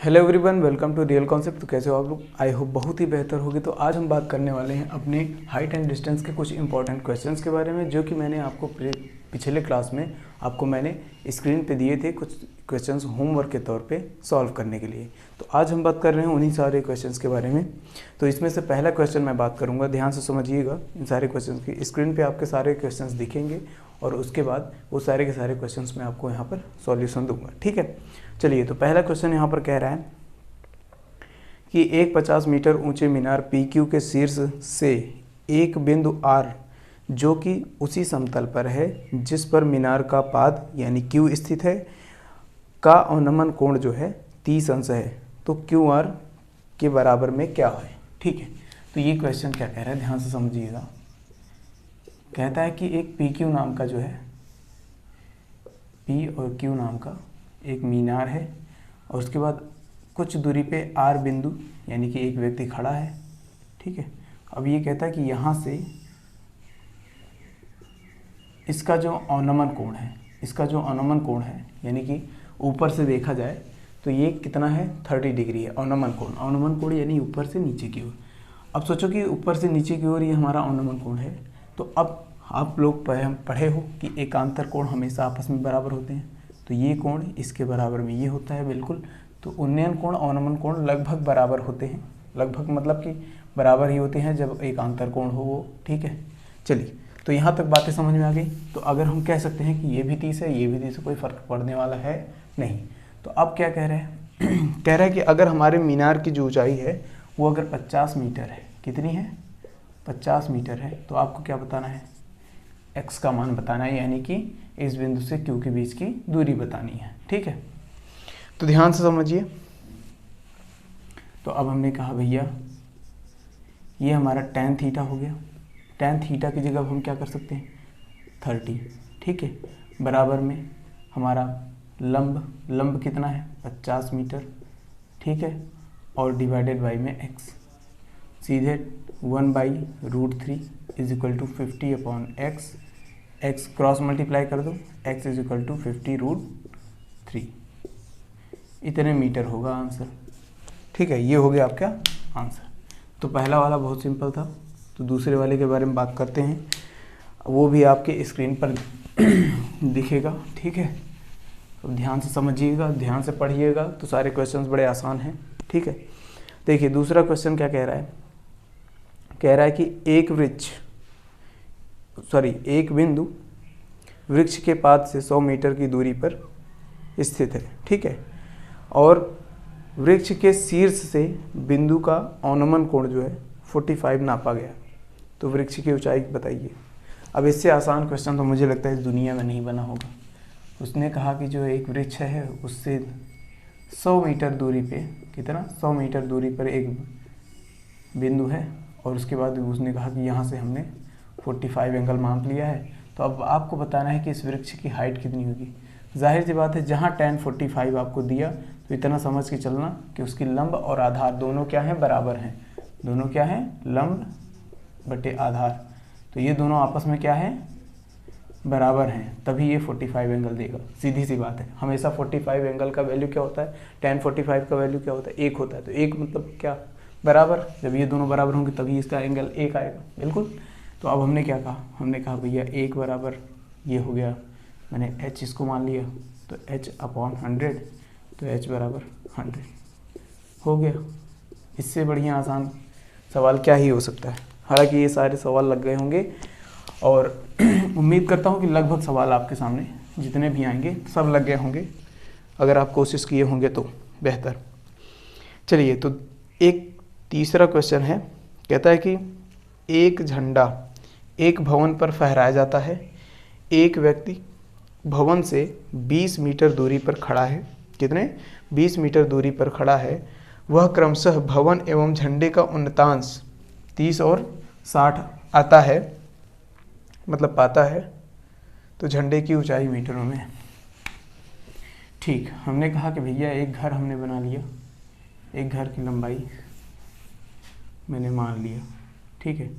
Hello everyone, welcome to real concept. तो कैसे हो आप लोग? आई होप बहुत ही बेहतर होगी। तो आज हम बात करने वाले हैं अपने हाइट एंड डिस्टेंस के कुछ इंपॉर्टेंट क्वेश्चंस के बारे में, जो कि मैंने आपको पिछले क्लास में आपको मैंने स्क्रीन पे दिए थे कुछ क्वेश्चंस होमवर्क के तौर पे सॉल्व करने के लिए। तो आज हम बात कर रहे हैं उन्हीं सारे क्वेश्चंस के बारे में। तो इसमें से पहला क्वेश्चन मैं बात करूँगा, ध्यान से समझिएगा। इन सारे क्वेश्चन की स्क्रीन पर आपके सारे क्वेश्चंस दिखेंगे और उसके बाद वो सारे के सारे क्वेश्चंस मैं आपको यहाँ पर सॉल्यूशन दूंगा, ठीक है। चलिए, तो पहला क्वेश्चन यहाँ पर कह रहा है कि एक 50 मीटर ऊंचे मीनार PQ के शीर्ष से एक बिंदु R, जो कि उसी समतल पर है जिस पर मीनार का पाद यानी Q स्थित है, का अवनमन कोण जो है 30 अंश है। तो QR के बराबर में क्या है, ठीक है। तो ये क्वेश्चन क्या कह रहा है, ध्यान से समझिएगा। कहता है कि एक PQ नाम का जो है, P और Q नाम का एक मीनार है और उसके बाद कुछ दूरी पे R बिंदु यानी कि एक व्यक्ति खड़ा है, ठीक है। अब ये कहता है कि यहाँ से इसका जो अवनमन कोण है, यानी कि ऊपर से देखा जाए तो ये कितना है, 30 डिग्री है अवनमन कोण यानी ऊपर से नीचे की ओर। अब सोचो कि ऊपर से नीचे की ओर ये हमारा अवनमन कोण है। तो अब आप लोग पढ़े हो कि एकांतर कोण हमेशा आपस में बराबर होते हैं। तो ये कोण इसके बराबर में ये होता है, बिल्कुल। तो उन्नयन कोण अवनमन कोण लगभग बराबर होते हैं, लगभग मतलब कि बराबर ही होते हैं जब एकांतर कोण हो वो, ठीक है। चलिए, तो यहाँ तक बातें समझ में आ गई। तो अगर हम कह सकते हैं कि ये भी 30 है, ये भी 30 है, कोई फ़र्क पड़ने वाला है नहीं। तो अब क्या कह रहे हैं कह रहे हैं कि अगर हमारे मीनार की जो ऊंचाई है वो अगर 50 मीटर है, कितनी है, 50 मीटर है, तो आपको क्या बताना है, x का मान बताना है, यानी कि इस बिंदु से Q के बीच की दूरी बतानी है, ठीक है। तो ध्यान से समझिए। तो अब हमने कहा भैया ये हमारा tan थीटा हो गया। tan थीटा की जगह हम क्या कर सकते हैं, 30, ठीक है। बराबर में हमारा लंब कितना है, 50 मीटर, ठीक है। और डिवाइडेड बाई में x, सीधे 1/√3 = 50/x, x क्रॉस मल्टीप्लाई कर दो, x = 50√3, इतने मीटर होगा आंसर, ठीक है। ये हो गया आपका आंसर। तो पहला वाला बहुत सिंपल था। तो दूसरे वाले के बारे में बात करते हैं, वो भी आपके स्क्रीन पर दिखेगा, ठीक है। तो ध्यान से समझिएगा, ध्यान से पढ़िएगा, तो सारे क्वेश्चंस बड़े आसान हैं, ठीक है। देखिए दूसरा क्वेश्चन क्या कह रहा है, कह रहा है कि एक बिंदु वृक्ष के पाद से 100 मीटर की दूरी पर स्थित है, ठीक है। और वृक्ष के शीर्ष से बिंदु का अवनमन कोण जो है 45 नापा गया। तो वृक्ष की ऊंचाई बताइए। अब इससे आसान क्वेश्चन तो मुझे लगता है इस दुनिया में नहीं बना होगा। उसने कहा कि जो एक वृक्ष है उससे 100 मीटर दूरी पे, कितना, 100 मीटर दूरी पर एक बिंदु है, और उसके बाद उसने कहा कि यहाँ से हमने 45 एंगल माप लिया है। तो अब आपको बताना है कि इस वृक्ष की हाइट कितनी होगी। जाहिर सी बात है, जहाँ tan 45 आपको दिया तो इतना समझ के चलना कि उसकी लंब और आधार दोनों क्या हैं, बराबर हैं। दोनों क्या हैं, लंब बटे आधार। तो ये दोनों आपस में क्या है, बराबर हैं, तभी ये 45 एंगल देगा। सीधी सी बात है, हमेशा 45 एंगल का वैल्यू क्या होता है, tan 45 का वैल्यू क्या होता है, 1 होता है। तो 1 मतलब क्या, बराबर। जब ये दोनों बराबर होंगे तभी इसका एंगल 1 आएगा, बिल्कुल। तो अब हमने क्या कहा, हमने कहा भैया 1 बराबर ये हो गया, मैंने h इसको मान लिया, तो h/100, तो h बराबर 100 हो गया। इससे बढ़िया आसान सवाल क्या ही हो सकता है। हालांकि ये सारे सवाल लग गए होंगे और उम्मीद करता हूँ कि लगभग सवाल आपके सामने जितने भी आएंगे सब लग गए होंगे। अगर आप कोशिश किए होंगे तो बेहतर। चलिए, तो एक तीसरा क्वेश्चन है, कहता है कि एक झंडा एक भवन पर फहराया जाता है। एक व्यक्ति भवन से 20 मीटर दूरी पर खड़ा है, कितने, 20 मीटर दूरी पर खड़ा है। वह क्रमशः भवन एवं झंडे का उन्नतांश 30 और 60 आता है, मतलब पाता है। तो झंडे की ऊंचाई मीटरों में, ठीक। हमने कहा कि भैया एक घर हमने बना लिया, एक घर की लंबाई मैंने मान लिया, ठीक है।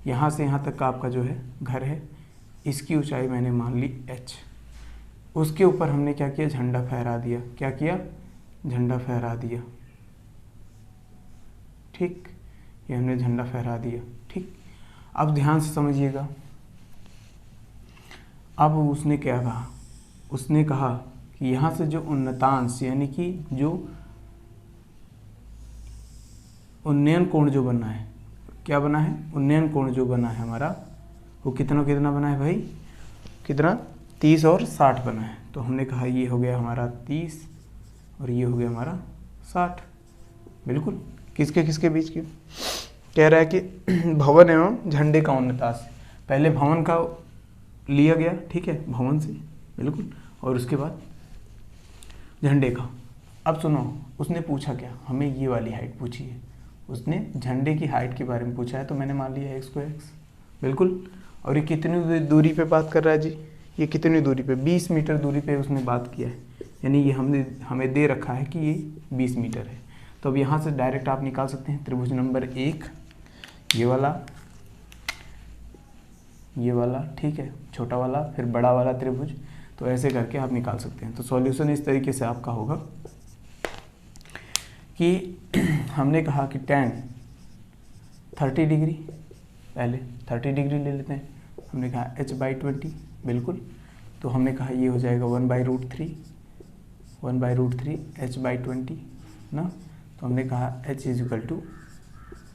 यहाँ से यहाँ तक का आपका जो है घर है, इसकी ऊंचाई मैंने मान ली h। उसके ऊपर हमने क्या किया, झंडा फहरा दिया। क्या किया, झंडा फहरा दिया, ठीक, ये हमने झंडा फहरा दिया। ठीक, अब ध्यान से समझिएगा। अब उसने क्या कहा, उसने कहा कि यहाँ से जो उन्नतांश यानी कि जो उन्नयन कोण जो बना है, क्या बना है, उन्नयन कोण जो बना है हमारा, वो कितना कितना बना है भाई, कितना, 30 और 60 बना है। तो हमने कहा ये हो गया हमारा 30 और ये हो गया हमारा 60। बिल्कुल, किसके किसके बीच की, कह रहा है कि भवन एवं झंडे का उन्नतांश। पहले भवन का लिया गया, ठीक है, भवन से, बिल्कुल, और उसके बाद झंडे का। अब सुनो, उसने पूछा क्या, हमें ये वाली हाइट पूछी है, उसने झंडे की हाइट के बारे में पूछा है, तो मैंने मान लिया x को x, बिल्कुल। और ये कितनी दूरी पे बात कर रहा है जी, ये कितनी दूरी पे, 20 मीटर दूरी पे उसने बात किया है, यानी ये हमें दे रखा है कि ये 20 मीटर है। तो अब यहाँ से डायरेक्ट आप निकाल सकते हैं त्रिभुज नंबर 1, ये वाला, ठीक है, छोटा वाला, फिर बड़ा वाला त्रिभुज। तो ऐसे करके आप निकाल सकते हैं। तो सॉल्यूशन इस तरीके से आपका होगा कि हमने कहा कि tan 30 डिग्री, पहले 30 डिग्री ले लेते हैं, हमने कहा h/20, बिल्कुल। तो हमने कहा ये हो जाएगा 1/√3 h/20 ना। तो हमने कहा h =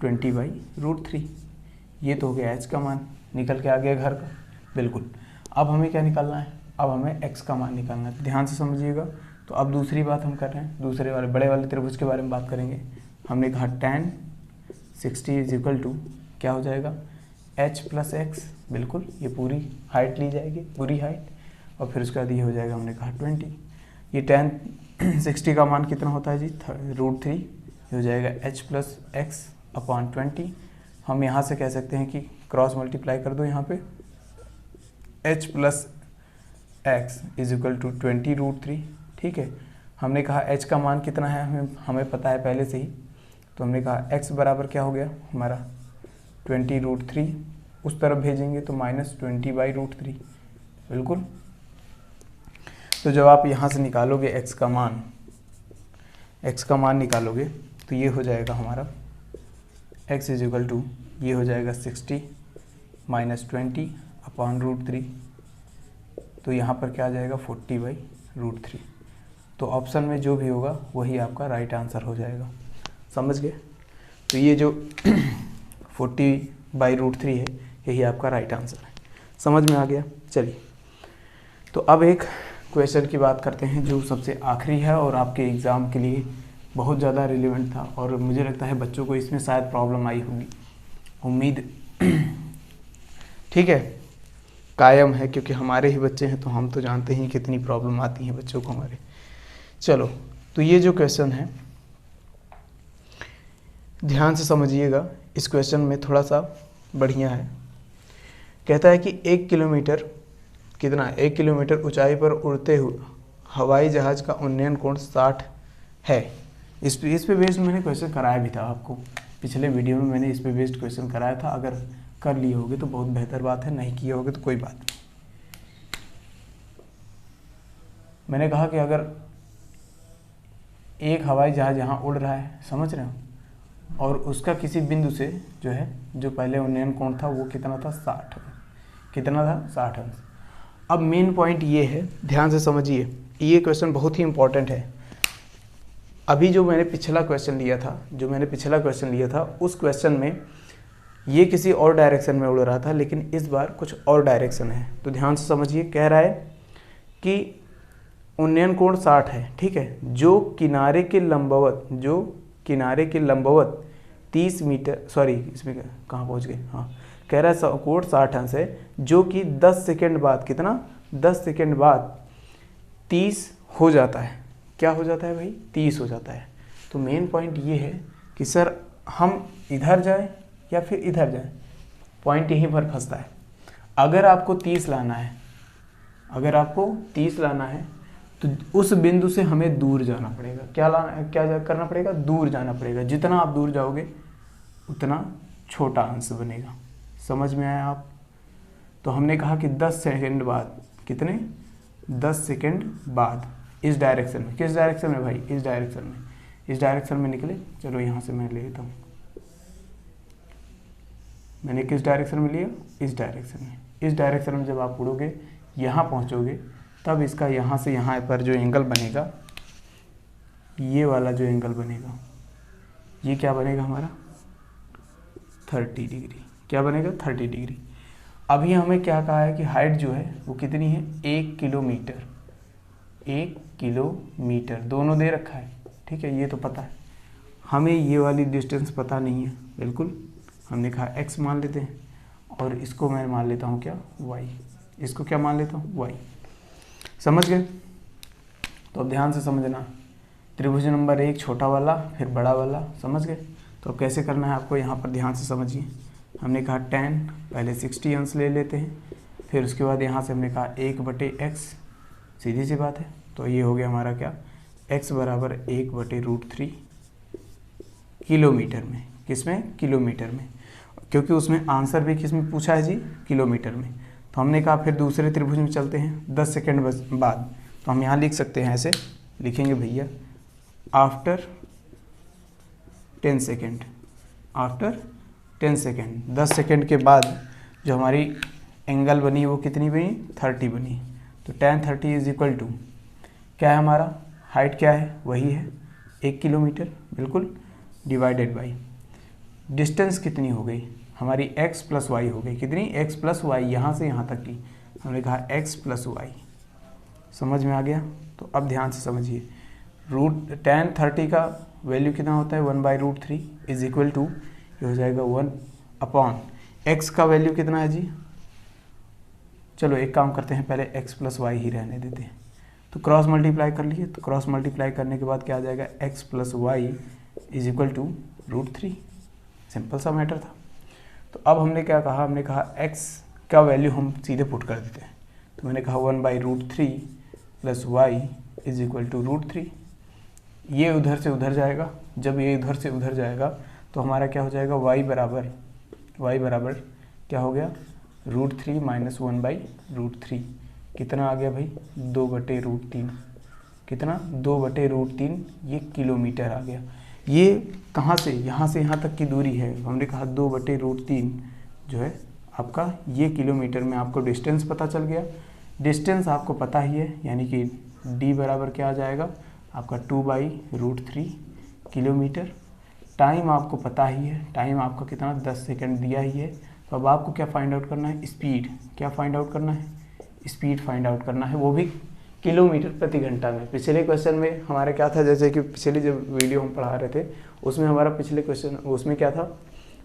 20/√3। ये तो हो गया h का मान, निकल के आ गया घर का, बिल्कुल। अब हमें क्या निकालना है, अब हमें x का मान निकालना है। ध्यान से समझिएगा। तो अब दूसरी बात हम कर रहे हैं, दूसरे वाले बड़े वाले त्रिभुज के बारे में बात करेंगे। हमने कहा tan 60 = क्या हो जाएगा, h + x, बिल्कुल। ये पूरी हाइट ली जाएगी, पूरी हाइट, और फिर उसके बाद ये हो जाएगा, हमने कहा 20। ये tan 60 का मान कितना होता है जी, √3, ये हो जाएगा h + x/20। हम यहाँ से कह सकते हैं कि क्रॉस मल्टीप्लाई कर दो यहाँ पे, h + x = 20√3, ठीक है। हमने कहा h का मान कितना है, हमें पता है पहले से ही। तो हमने कहा x बराबर क्या हो गया हमारा 20√3, उस तरफ भेजेंगे तो -20/√3, बिल्कुल। तो जब आप यहाँ से निकालोगे x का मान निकालोगे, तो ये हो जाएगा हमारा x = ये हो जाएगा 60 - 20/√3। तो यहाँ पर क्या आ जाएगा 40/√3। तो ऑप्शन में जो भी होगा वही आपका राइट आंसर हो जाएगा, समझ गए। तो ये जो 40/√3 है, यही आपका राइट आंसर है, समझ में आ गया। चलिए, तो अब एक क्वेश्चन की बात करते हैं जो सबसे आखिरी है और आपके एग्ज़ाम के लिए बहुत ज़्यादा रिलेवेंट था, और मुझे लगता है बच्चों को इसमें शायद प्रॉब्लम आई होगी, उम्मीद ठीक है कायम है, क्योंकि हमारे ही बच्चे हैं तो हम तो जानते ही कितनी प्रॉब्लम आती है बच्चों को हमारे। चलो, तो ये जो क्वेश्चन है ध्यान से समझिएगा, इस क्वेश्चन में थोड़ा सा बढ़िया है। कहता है कि 1 किलोमीटर कितना, 1 किलोमीटर ऊंचाई पर उड़ते हुए हवाई जहाज का उन्नयन कोण 60 है। इस पे बेस्ड मैंने क्वेश्चन कराया भी था आपको, पिछले वीडियो में मैंने इस पे बेस्ड क्वेश्चन कराया था। अगर कर लिए होगे तो बहुत बेहतर बात है, नहीं किए होगे तो कोई बात नहीं। मैंने कहा कि अगर एक हवाई जहाज यहाँ उड़ रहा है, समझ रहे हो, और उसका किसी बिंदु से जो है, जो पहले उन्नयन कोण था वो कितना था 60, कितना था 60 अंश। अब मेन पॉइंट ये है, ध्यान से समझिए, ये क्वेश्चन बहुत ही इंपॉर्टेंट है। अभी जो मैंने पिछला क्वेश्चन लिया था, उस क्वेश्चन में ये किसी और डायरेक्शन में उड़ रहा था, लेकिन इस बार कुछ और डायरेक्शन है। तो ध्यान से समझिए, कह रहा है कि उन्नयन कोण 60 है, ठीक है, जो किनारे के लंबवत 30 मीटर, सॉरी इसमें कहाँ पहुँच गए, हाँ, कह रहा है कोण 60 अंश है, जो कि 10 सेकेंड बाद कितना, 10 सेकेंड बाद 30 हो जाता है। क्या हो जाता है भाई, 30 हो जाता है। तो मेन पॉइंट ये है कि सर हम इधर जाएं या फिर इधर जाएं, पॉइंट यहीं पर फंसता है। अगर आपको 30 लाना है, तो उस बिंदु से हमें दूर जाना पड़ेगा। क्या करना पड़ेगा, दूर जाना पड़ेगा। जितना आप दूर जाओगे उतना छोटा अंश बनेगा। समझ में आया आप? तो हमने कहा कि 10 सेकेंड बाद, कितने, 10 सेकेंड बाद इस डायरेक्शन में, किस डायरेक्शन में भाई, इस डायरेक्शन में निकले। चलो यहाँ से मैं ले लेता हूँ, मैंने किस डायरेक्शन में लिया, इस डायरेक्शन में। इस डायरेक्शन में जब आप उड़ोगे, यहाँ पहुँचोगे, तब इसका यहाँ से यहाँ पर जो एंगल बनेगा, ये वाला जो एंगल बनेगा, ये क्या बनेगा हमारा 30 डिग्री। क्या बनेगा 30 डिग्री। अभी हमें क्या कहा है कि हाइट जो है वो कितनी है 1 किलोमीटर। 1 किलोमीटर दोनों दे रखा है, ठीक है, ये तो पता है। हमें ये वाली डिस्टेंस पता नहीं है, बिल्कुल। हमने कहा x मान लेते हैं, और इसको मैं मान लेता हूँ क्या y। इसको क्या मान लेता हूँ y। समझ गए? तो अब ध्यान से समझना, त्रिभुज नंबर 1 छोटा वाला, फिर बड़ा वाला, समझ गए? तो अब कैसे करना है आपको, यहाँ पर ध्यान से समझिए। हमने कहा tan, पहले 60 अंश ले लेते हैं, फिर उसके बाद यहाँ से हमने कहा 1/x, सीधी सी बात है। तो ये हो गया हमारा क्या, x बराबर 1/√3 किलोमीटर में। किस में? किलोमीटर में, क्योंकि उसमें आंसर भी किस में पूछा है जी, किलोमीटर में। तो हमने कहा फिर दूसरे त्रिभुज में चलते हैं 10 सेकेंड बाद। तो हम यहाँ लिख सकते हैं, ऐसे लिखेंगे भैया, after 10 second, after 10 second, 10 second के बाद जो हमारी एंगल बनी वो कितनी बनी, 30 बनी। तो tan 30 इज इक्वल टू क्या है हमारा, हाइट क्या है, वही है 1 किलोमीटर, बिल्कुल, डिवाइडेड बाई डिस्टेंस कितनी हो गई हमारी, x प्लस वाई हो गई। कितनी, x प्लस वाई, यहाँ से यहाँ तक की। हमने कहा x प्लस वाई। समझ में आ गया? तो अब ध्यान से समझिए, tan 30 का वैल्यू कितना होता है 1/√3 इज इक्वल टू, ये हो जाएगा 1/x का वैल्यू कितना है जी। चलो एक काम करते हैं, पहले x प्लस वाई ही रहने देते हैं। तो क्रॉस मल्टीप्लाई कर लिए, तो क्रॉस मल्टीप्लाई करने के बाद क्या आ जाएगा, x plus y is equal to √3। Simple सा मैटर था। तो अब हमने क्या कहा, हमने कहा x का वैल्यू हम सीधे पुट कर देते हैं। तो मैंने कहा 1/√3 plus y is equal to √3। ये उधर से उधर जाएगा, जब ये उधर से उधर जाएगा तो हमारा क्या हो जाएगा, y बराबर क्या हो गया, √3 माइनस 1/√3। कितना आ गया भाई, 2/√3। कितना, 2/√3, ये किलोमीटर आ गया। ये कहाँ से यहाँ तक की दूरी है, हमने कहा 2/√3 जो है आपका, ये किलोमीटर में आपको डिस्टेंस पता चल गया। डिस्टेंस आपको पता ही है, यानी कि d बराबर क्या आ जाएगा आपका 2/√3 किलोमीटर। टाइम आपको पता ही है, टाइम आपका कितना 10 सेकंड दिया ही है। तो अब आपको क्या फाइंड आउट करना है, स्पीड। क्या फाइंड आउट करना है, स्पीड फाइंड आउट करना है, वो भी किलोमीटर प्रति घंटा में। पिछले क्वेश्चन में हमारा क्या था, जैसे कि पिछली जो वीडियो हम पढ़ा रहे थे उसमें हमारा पिछले क्वेश्चन उसमें क्या था,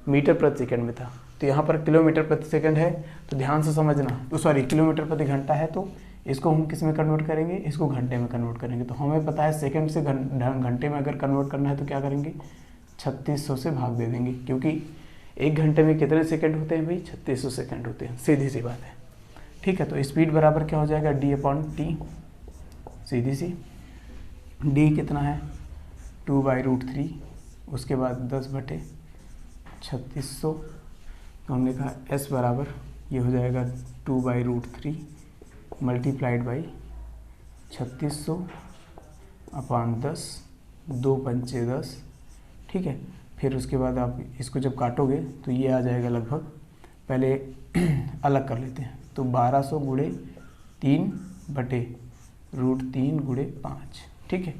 मीटर प्रति सेकंड में था। तो यहाँ पर किलोमीटर प्रति सेकंड है, तो ध्यान से समझना। तो सॉरी, किलोमीटर प्रति घंटा है, तो इसको हम किस में कन्वर्ट करेंगे, इसको घंटे में कन्वर्ट करेंगे। तो हमें पता है सेकंड से घंटे में अगर कन्वर्ट करना है तो क्या करेंगे, 3600 से भाग दे देंगे, क्योंकि 1 घंटे में कितने सेकंड होते हैं भाई, 3600 सेकंड होते हैं, सीधी सी बात है। ठीक है, तो स्पीड बराबर क्या हो जाएगा, d/t, सीधी सी। d कितना है 2/√3, उसके बाद 10/3600। तो हमने कहा s बराबर ये हो जाएगा 2/√3 मल्टीप्लाइड बाई 3600 अपॉन 10, 2 पंचे 10। ठीक है, फिर उसके बाद आप इसको जब काटोगे तो ये आ जाएगा लगभग, पहले अलग कर लेते हैं, तो 1200 गुणे 3/√3 गुणे 5। ठीक है,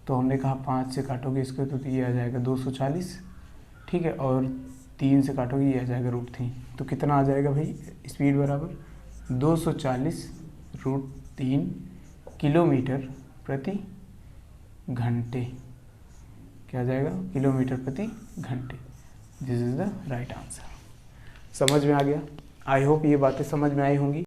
तो हमने कहा 5 से काटोगे इसको तो ये आ जाएगा 240। ठीक है, और 3 से काटोगे ये आ जाएगा √3। तो कितना आ जाएगा भाई, स्पीड बराबर 240√3 किलोमीटर प्रति घंटे। क्या आ जाएगा, किलोमीटर प्रति घंटे। This is the right answer. समझ में आ गया? आई होप ये बातें समझ में आई होंगी।